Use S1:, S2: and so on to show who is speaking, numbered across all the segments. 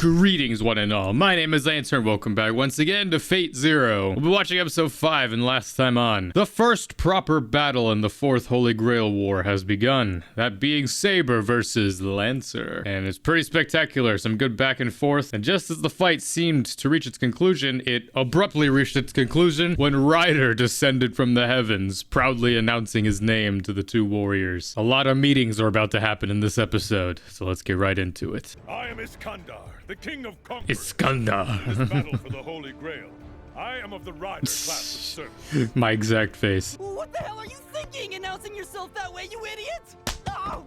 S1: Greetings, one and all. My name is Lance, and welcome back once again to Fate Zero. We'll be watching episode 5 and last time on. The first proper battle in the Fourth Holy Grail War has begun. That being Saber versus Lancer. And it's pretty spectacular, some good back and forth. And just as the fight seemed to reach its conclusion, it abruptly reached its conclusion when Ryder descended from the heavens, proudly announcing his name to the two warriors. A lot of meetings are about to happen in this episode, so let's get right into it.
S2: I am Iskandar, the king of conquerors.
S1: Iskandar.
S2: In this battle for the Holy Grail, I am of the Rider class of servants.
S1: My exact face.
S3: What the hell are you thinking, announcing yourself that way, you idiot? Oh!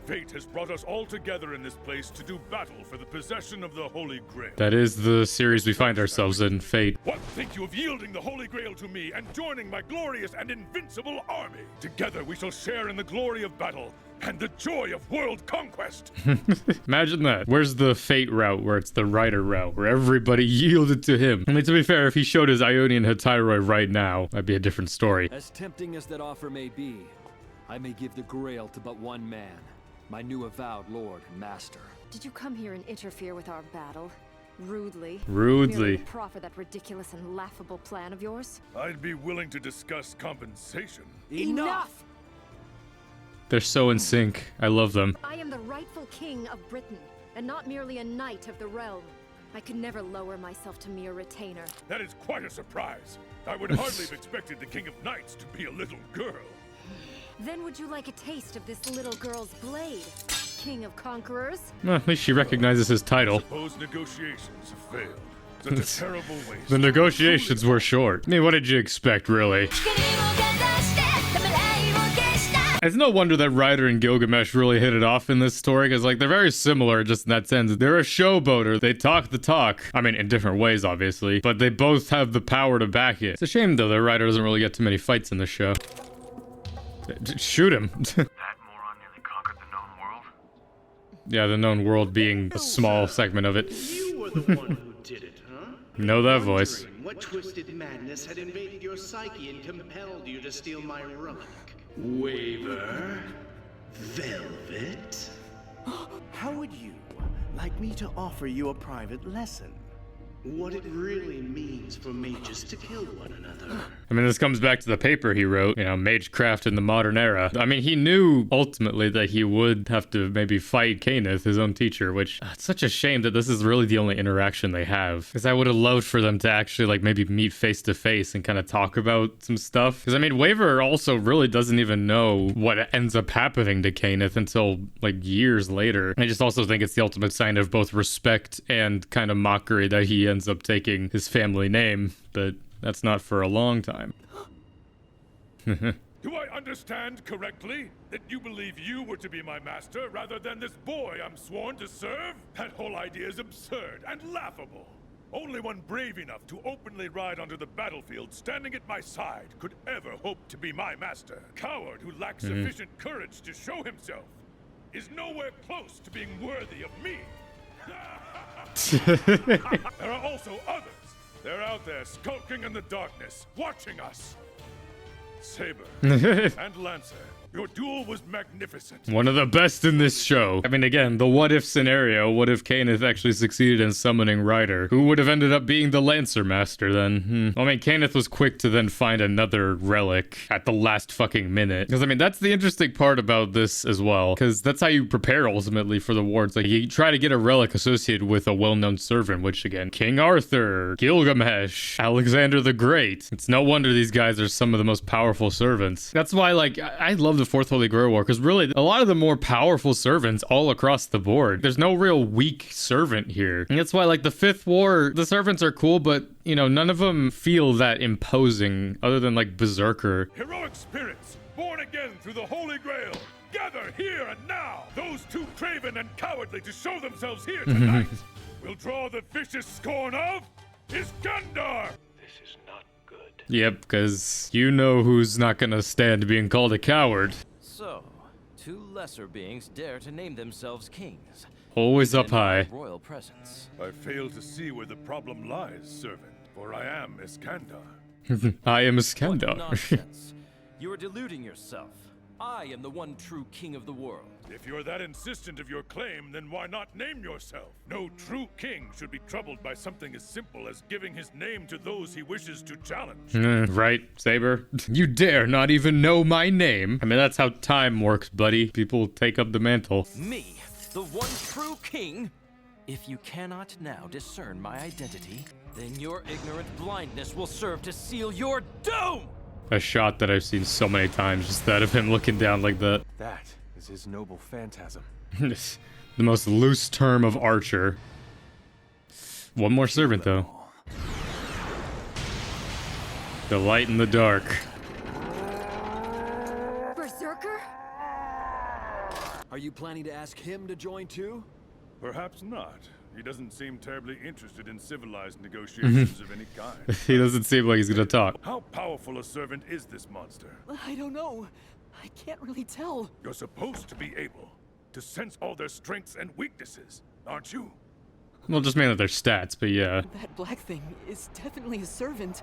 S2: Fate has brought us all together in this place to do battle for the possession of the Holy Grail.
S1: That is the series we find ourselves in, Fate.
S2: What think you of yielding the Holy Grail to me and joining my glorious and invincible army? Together we shall share in the glory of battle and the joy of world conquest.
S1: Imagine that. Where's the Fate route where it's the Rider route, where everybody yielded to him? I mean, to be fair, if he showed his Ionian Hetairoi right now, that'd be a different story.
S4: As tempting as that offer may be, I may give the Grail to but one man, my new avowed lord and master.
S5: Did you come here and interfere with our battle? Rudely?
S1: Rudely.
S5: Merely to proffer that ridiculous and laughable plan of yours?
S2: I'd be willing to discuss compensation.
S3: Enough!
S1: They're so in sync. I love them.
S5: I am the rightful king of Britain, and not merely a knight of the realm. I could never lower myself to mere retainer.
S2: That is quite a surprise. I would hardly have expected the king of knights to be a little girl.
S5: Then would you like a taste of this little girl's blade, king of conquerors?
S1: Well, at least she recognizes his title.
S2: Suppose negotiations have failed. Such a terrible waste.
S1: The negotiations were short. I mean, what did you expect, really? It's no wonder that Ryder and Gilgamesh really hit it off in this story, because, like, they're very similar just in that sense. They're a showboater. They talk the talk. I mean, in different ways, obviously, but they both have the power to back it. It's a shame, though, that Ryder doesn't really get too many fights in this show. Shoot him.
S6: That moron nearly conquered the known world?
S1: Yeah, the known world being a small segment of it.
S7: You were the one who did it, huh?
S1: Know that voice.
S7: Wondering what twisted madness had invaded your psyche and compelled you to steal my relic? Waver? Velvet? How would you like me to offer you a private lesson? What it really means for mages to kill one another.
S1: I mean, this comes back to the paper he wrote, you know, Magecraft in the modern era. I mean, he knew ultimately that he would have to maybe fight Cainith, his own teacher, which it's such a shame that this is really the only interaction they have. Because I would have loved for them to actually, like, maybe meet face to face and kind of talk about some stuff. Because, I mean, Waver also really doesn't even know what ends up happening to Cainith until, like, years later. I just also think it's the ultimate sign of both respect and kind of mockery that he ends up taking his family name, but that's not for a long time.
S2: Do I understand correctly that you believe you were to be my master rather than this boy I'm sworn to serve? That whole idea is absurd and laughable. Only one brave enough to openly ride onto the battlefield standing at my side could ever hope to be my master. Coward who lacks sufficient courage to show himself is nowhere close to being worthy of me. There are also others. They're out there skulking in the darkness, watching us. Saber and Lancer, your duel was magnificent.
S1: One of the best in this show. I mean, again, the what if scenario. What if Cainith actually succeeded in summoning Ryder? Who would have ended up being the Lancer Master then? I mean, Cainith was quick to then find another relic at the last fucking minute. Because, I mean, that's the interesting part about this as well. Because that's how you prepare ultimately for the war. It's like you try to get a relic associated with a well-known servant, which again, King Arthur, Gilgamesh, Alexander the Great. It's no wonder these guys are some of the most powerful servants. That's why, like, I love the Fourth Holy Grail War, because really, a lot of the more powerful servants all across the board. There's no real weak servant here. And that's why, like, the Fifth War, the servants are cool, but, you know, none of them feel that imposing, other than, like, Berserker.
S2: Heroic spirits, born again through the Holy Grail, gather here and now. Those too craven and cowardly to show themselves here tonight will draw the vicious scorn of Iskandar.
S6: This is not good.
S1: Yep, because you know who's not gonna stand being called a coward.
S8: So, two lesser beings dare to name themselves kings.
S1: Always up
S8: in my
S1: high.
S8: royal presence.
S2: I fail to see where the problem lies, servant, for I am Iskandar.
S1: I am
S8: What
S1: Iskandar.
S8: nonsense. You are deluding yourself. I am the one true king of the world.
S2: If you're that insistent of your claim, then why not name yourself? No true king should be troubled by something as simple as giving his name to those he wishes to challenge.
S1: Right, Saber? You dare not even know my name? I mean, that's how time works, buddy. People take up the mantle.
S8: Me, the one true king? If you cannot now discern my identity, then your ignorant blindness will serve to seal your doom!
S1: A shot that I've seen so many times, just that of him looking down like that.
S9: That is his noble phantasm.
S1: The most loose term of archer. One more servant, though. The light in the dark.
S5: Berserker?
S4: Are you planning to ask him to join too?
S2: Perhaps not. He doesn't seem terribly interested in civilized negotiations of any kind.
S1: He doesn't seem like he's gonna talk.
S2: How powerful a servant is this monster?
S3: I don't know. I can't really tell.
S2: You're supposed to be able to sense all their strengths and weaknesses, aren't you?
S1: Well, just mainly their stats, but yeah.
S3: That black thing is definitely a servant.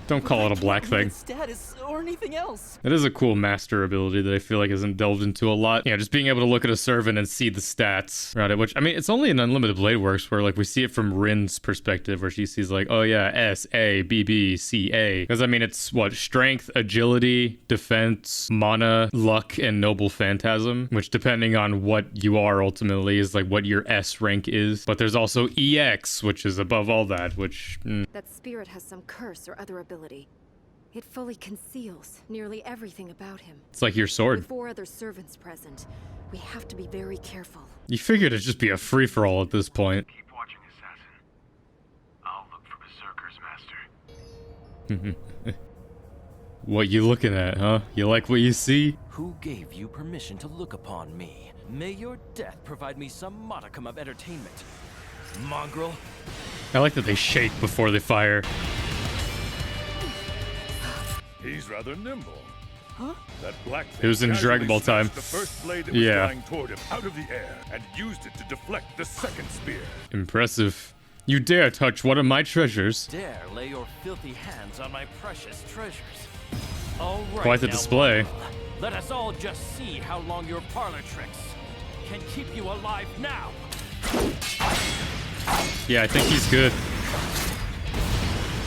S1: Don't call it a black thing.
S3: Status or anything else.
S1: It is a cool master ability that I feel like isn't delved into a lot. Yeah, just being able to look at a servant and see the stats around it, which, I mean, it's only in Unlimited Blade Works where, like, we see it from Rin's perspective, where she sees, like, oh yeah, S, A, B, B, C, A. Because, I mean, it's, what, strength, agility, defense, mana, luck, and noble phantasm, which, depending on what you are ultimately, is, like, what your S rank is. But there's also EX, which is above all that, which...
S5: That spirit has some curse or other ability. It fully conceals nearly everything about him.
S1: It's like your sword.
S5: With 4 other servants present, we have to be very careful.
S1: You figured it'd just be a free-for-all at this point.
S6: Keep watching, assassin. I'll look for berserkers, master.
S1: What you looking at, huh? You like what you see?
S8: Who gave you permission to look upon me? May your death provide me some modicum of entertainment. Mongrel.
S1: I like that they shake before they fire.
S2: He's rather nimble.
S3: Huh?
S2: That black
S1: It was in
S2: casually
S1: Dragon Ball time.
S2: snatched the first blade that was
S1: Yeah.
S2: flying toward him out of the air and used it to deflect the second spear.
S1: Impressive. You dare touch one of my treasures.
S8: Dare lay your filthy hands on my precious treasures. All right,
S1: Quite the
S8: now,
S1: display.
S8: Mongrel, let us all just see how long your parlor tricks can keep you alive now.
S1: Yeah, I think he's good.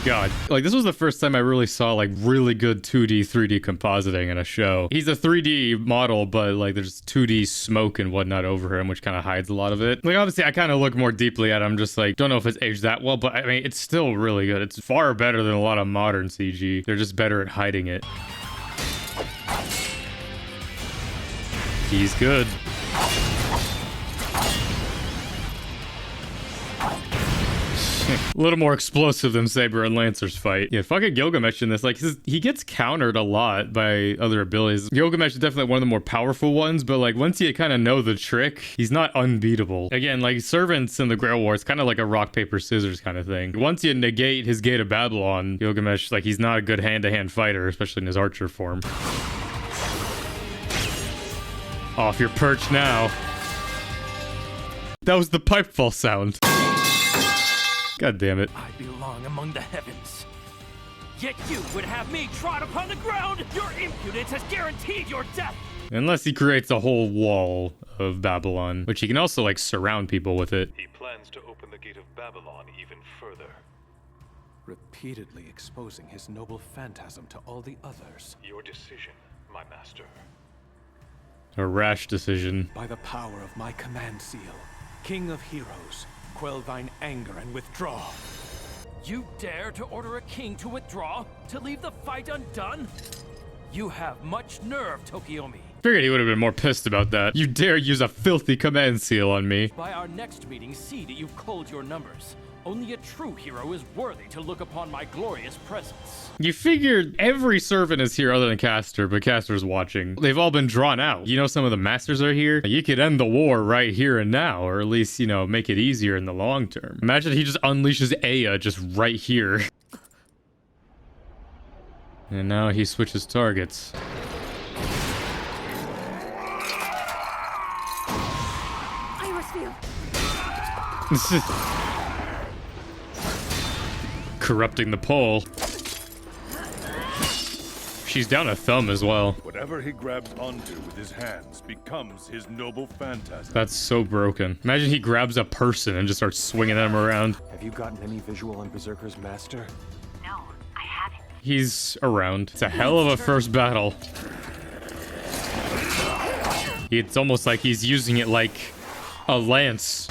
S1: God. Like, this was the first time I really saw, like, really good 2D, 3D compositing in a show. He's a 3D model, but, like, there's 2D smoke and whatnot over him, which kind of hides a lot of it. Like, obviously, I kind of look more deeply at him, just, like, don't know if it's aged that well, but, I mean, it's still really good. It's far better than a lot of modern CG. They're just better at hiding it. He's good. A little more explosive than Saber and Lancer's fight. Yeah, fucking Gilgamesh in this, like, he gets countered a lot by other abilities. Gilgamesh is definitely one of the more powerful ones, but, like, once you kind of know the trick, he's not unbeatable. Again, like, servants in the Grail War, it's kind of like a rock, paper, scissors kind of thing. Once you negate his Gate of Babylon, Gilgamesh, like, he's not a good hand-to-hand fighter, especially in his archer form. Off your perch now. That was the pipe fall sound. God damn it.
S8: I belong among the heavens. Yet you would have me trod upon the ground! Your impudence has guaranteed your death!
S1: Unless he creates a whole wall of Babylon, which he can also, like, surround people with it.
S6: He plans to open the Gate of Babylon even further.
S9: Repeatedly exposing his noble phantasm to all the others.
S6: Your decision, my master.
S1: A rash decision.
S9: By the power of my command seal, King of Heroes, quell thine anger and withdraw.
S8: You dare to order a king to withdraw? To leave the fight undone? You have much nerve, Tokiomi.
S1: Figured he would have been more pissed about that. You dare use a filthy command seal on me.
S8: By our next meeting, see that you've culled your numbers. Only a true hero is worthy to look upon my glorious presence.
S1: You figured every servant is here other than Castor, but Castor's watching. They've all been drawn out. You know some of the masters are here? You could end the war right here and now, or at least, you know, make it easier in the long term. Imagine he just unleashes Aya just right here. And now he switches targets.
S5: Iris Field!
S1: Corrupting the pole. She's down a thumb as well.
S2: Whatever he grabs onto with his hands becomes his noble phantasm.
S1: That's so broken. Imagine he grabs a person and just starts swinging them around.
S9: Have you gotten any visual on Berserker's master?
S10: No, I haven't.
S1: He's around. It's a hell of a first battle. It's almost like he's using it like a lance.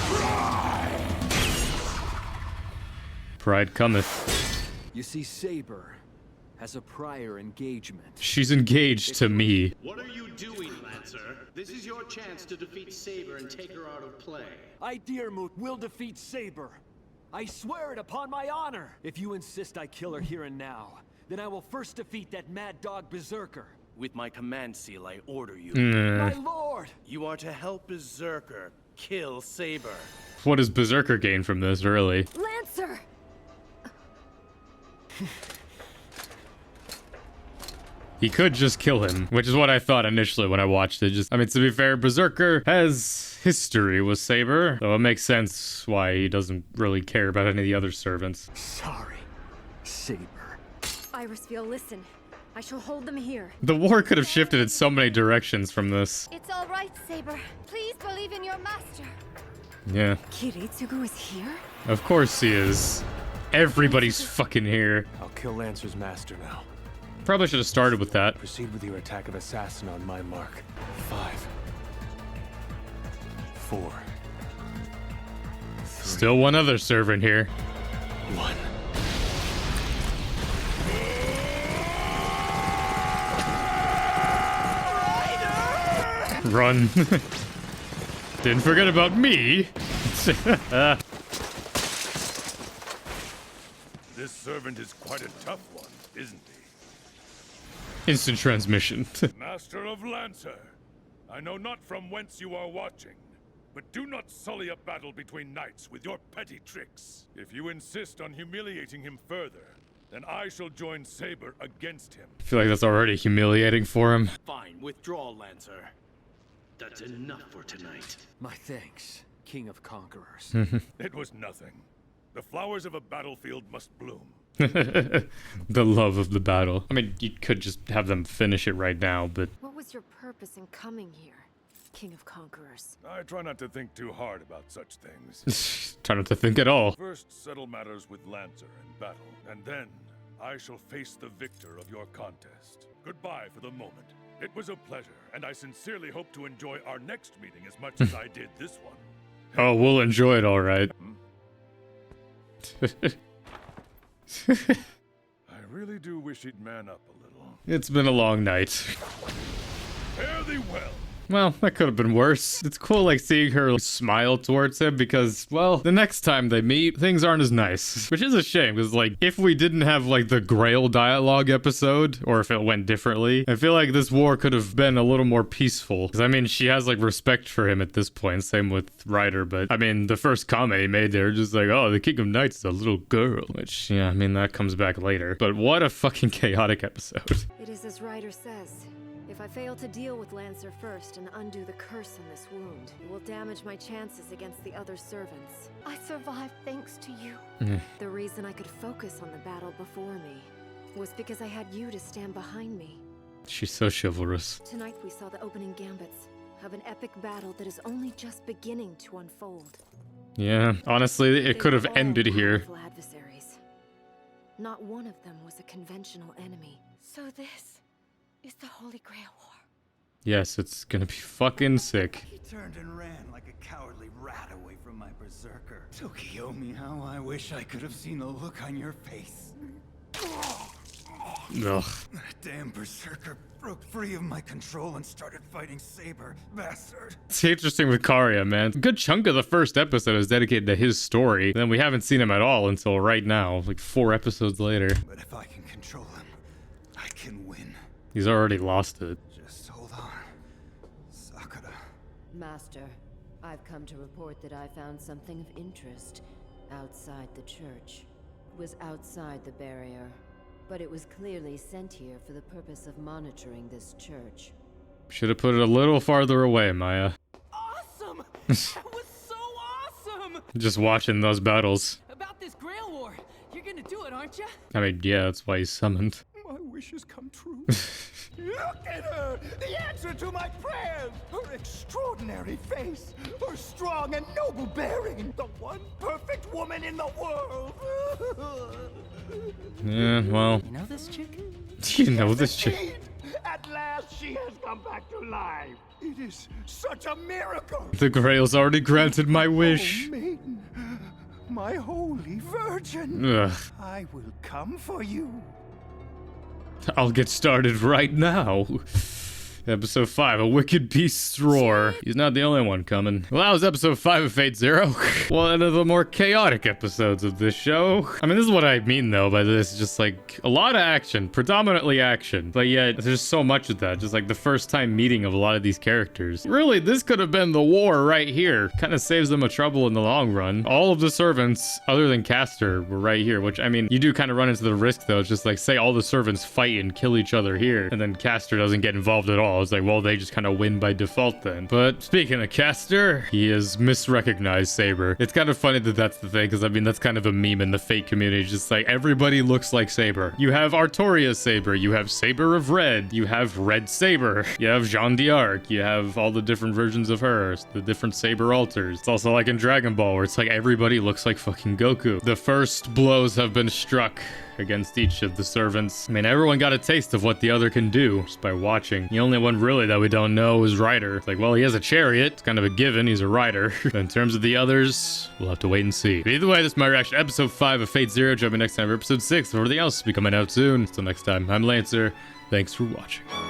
S1: Pride cometh.
S4: You see, Saber has a prior engagement.
S1: She's engaged to me.
S7: What are you doing, Lancer? This is your chance to defeat Saber and take her out of play.
S4: I, Deermoot, will defeat Saber. I swear it upon my honor. If you insist I kill her here and now, then I will first defeat that mad dog Berserker.
S7: With my command seal, I order you.
S4: My lord!
S7: You are to help Berserker kill Saber.
S1: What does Berserker gain from this, really?
S5: Lancer!
S1: He could just kill him, which is what I thought initially when I watched it. I mean, to be fair, Berserker has history with Saber, so it makes sense why he doesn't really care about any of the other servants.
S4: Sorry, Saber.
S5: Irisfield, listen. I shall hold them here.
S1: The war could have shifted in so many directions from this.
S10: It's all right, Saber. Please believe in your master.
S1: Yeah,
S5: Kiritsugu is here?
S1: of course he is. Everybody's fucking here.
S9: I'll kill Lancer's master now.
S1: Probably should have started with that.
S9: Proceed with your attack of assassin on my mark. 5, 4, 3,
S1: Still one other servant here.
S9: 1.
S1: Run. Didn't forget about me.
S2: This servant is quite a tough one, isn't he?
S1: Instant transmission.
S2: Master of Lancer, I know not from whence you are watching, but do not sully a battle between knights with your petty tricks. If you insist on humiliating him further, then I shall join Saber against him.
S1: I feel like that's already humiliating for him.
S7: Fine, withdraw, Lancer. That's enough for tonight.
S4: My thanks, King of Conquerors.
S2: It was nothing. The flowers of a battlefield must bloom.
S1: The love of the battle. I mean, you could just have them finish it right now, but
S5: What was your purpose in coming here, King of Conquerors?
S2: I try not to think too hard about such things.
S1: try not to think at all.
S2: First, settle matters with Lancer in battle, and then I shall face the victor of your contest. Goodbye for the moment. It was a pleasure, and I sincerely hope to enjoy our next meeting as much as I did this one.
S1: Oh, we'll enjoy it all right.
S2: I really do wish he'd man up a little.
S1: It's been a long night.
S2: Fare thee well.
S1: Well, that could have been worse. It's cool, like, seeing her smile towards him because, well, the next time they meet, things aren't as nice. Which is a shame, because, like, if we didn't have, like, the Grail dialogue episode, or if it went differently, I feel like this war could have been a little more peaceful. Because, I mean, she has, like, respect for him at this point, same with Ryder, but, I mean, the first comment he made there, just like, oh, the King of Knights is a little girl. Which, yeah, I mean, that comes back later. But what a fucking chaotic episode.
S5: It is as Ryder says. If I fail to deal with Lancer first and undo the curse on this wound, it will damage my chances against the other servants.
S10: I survived thanks to you.
S5: The reason I could focus on the battle before me was because I had you to stand behind me.
S1: She's so chivalrous.
S5: Tonight we saw the opening gambits of an epic battle that is only just beginning to unfold.
S1: Yeah, honestly, it could have ended here.
S5: Powerful adversaries. Not one of them was a conventional enemy.
S10: So this is the Holy Grail War.
S1: Yes, it's gonna be fucking sick.
S11: He turned and ran like a cowardly rat away from my berserker. Tokiomi, how I wish I could have seen the look on your face.
S1: Ugh.
S11: That damn berserker broke free of my control and started fighting Saber, bastard.
S1: It's interesting with Karya, man. A good chunk of the first episode is dedicated to his story. Then we haven't seen him at all until right now, like 4 episodes later.
S11: But if I can control him, I can win.
S1: He's already lost it.
S11: Just hold on, Sakura.
S12: Master, I've come to report that I found something of interest outside the church. It was outside the barrier, but it was clearly sent here for the purpose of monitoring this church.
S1: Should have put it a little farther away, Maya.
S3: Awesome! That was so awesome!
S1: Just watching those battles.
S3: About this Grail War, you're gonna do it, aren't you?
S1: I mean, yeah, that's why he's summoned.
S11: My wishes come true. Look at her! The answer to my prayers! Her extraordinary face! Her strong and noble bearing! The one perfect woman in the world!
S1: Yeah, well.
S8: You know this chick?
S1: You know this chick.
S11: Indeed, at last she has come back to life! It is such a miracle!
S1: The Grail's already granted my wish.
S11: Oh, maiden, my holy virgin!
S1: Ugh.
S11: I will come for you.
S1: I'll get started right now. Episode 5, A Wicked Beast's Roar. He's not the only one coming. Well, that was episode 5 of Fate Zero. One of the more chaotic episodes of this show. I mean, this is what I mean, though, by this. Just, like, a lot of action. Predominantly action. But yet, there's so much of that. Just, like, the first time meeting of a lot of these characters. Really, this could have been the war right here. Kind of saves them a trouble in the long run. All of the servants, other than Castor, were right here. Which, I mean, you do kind of run into the risk, though. It's just, like, say all the servants fight and kill each other here. And then Castor doesn't get involved at all. It's like, well, they just kind of win by default then. But speaking of Castor, he has misrecognized Saber. It's kind of funny that that's the thing, because I mean, that's kind of a meme in the Fate community. It's just like, everybody looks like Saber. You have Artoria's Saber, you have Saber of Red, you have Red Saber, you have Jeanne d'Arc, you have all the different versions of her, the different Saber alters. It's also like in Dragon Ball, where it's like everybody looks like fucking Goku. The first blows have been struck against each of the servants. I mean, everyone got a taste of what the other can do just by watching. The only one really that we don't know is Ryder. It's like, well, he has a chariot. It's kind of a given. He's a rider. But in terms of the others, we'll have to wait and see. But either way, this is my reaction to episode 5 of Fate Zero. Join me next time for episode 6. Everything else will be coming out soon. Until next time, I'm Lancer. Thanks for watching.